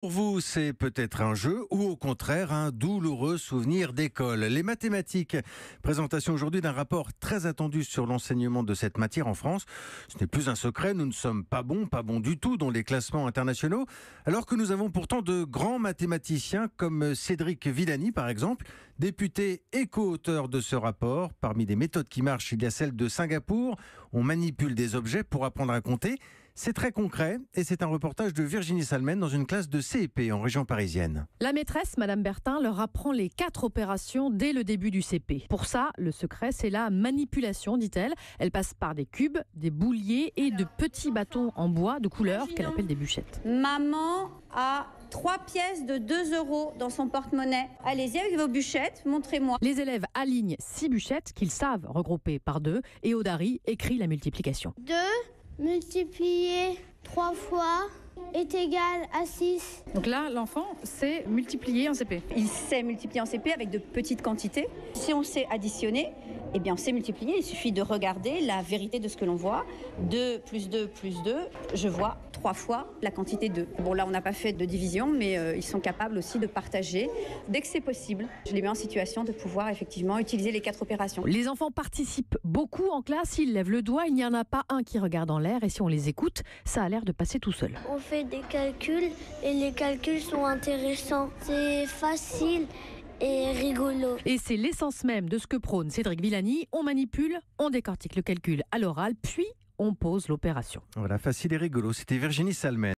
Pour vous, c'est peut-être un jeu ou au contraire un douloureux souvenir d'école. Les mathématiques. Présentation aujourd'hui d'un rapport très attendu sur l'enseignement de cette matière en France. Ce n'est plus un secret, nous ne sommes pas bons du tout dans les classements internationaux, alors que nous avons pourtant de grands mathématiciens comme Cédric Villani par exemple, député et co-auteur de ce rapport. Parmi les méthodes qui marchent, il y a celle de Singapour. On manipule des objets pour apprendre à compter. C'est très concret et c'est un reportage de Virginie Salmen dans une classe de CP en région parisienne. La maîtresse, Madame Bertin, leur apprend les 4 opérations dès le début du CP. Pour ça, le secret, c'est la manipulation, dit-elle. Elle passe par des cubes, des bouliers et de petits bâtons en bois de couleur qu'elle appelle des bûchettes. Maman a 3 pièces de 2 € dans son porte-monnaie. Allez-y avec vos bûchettes, montrez-moi. Les élèves alignent 6 bûchettes qu'ils savent regrouper par 2 et Odari écrit la multiplication. 2 multiplié 3 fois est égal à 6. Donc là, l'enfant sait multiplier en CP. Il sait multiplier en CP avec de petites quantités. Si on sait additionner, eh bien on sait multiplier. Il suffit de regarder la vérité de ce que l'on voit. 2 plus 2 plus 2, je vois 3 fois la quantité 2. Bon, là, on n'a pas fait de division, mais ils sont capables aussi de partager dès que c'est possible. Je les mets en situation de pouvoir effectivement utiliser les 4 opérations. Les enfants participent beaucoup en classe. Ils lèvent le doigt. Il n'y en a pas un qui regarde en l'air. Et si on les écoute, ça a l'air de passer tout seul. On fait des calculs et les calculs sont intéressants. C'est facile et rigolo. Et c'est l'essence même de ce que prône Cédric Villani. On manipule, on décortique le calcul à l'oral, puis on pose l'opération. Voilà, facile et rigolo. C'était Virginie Salmen.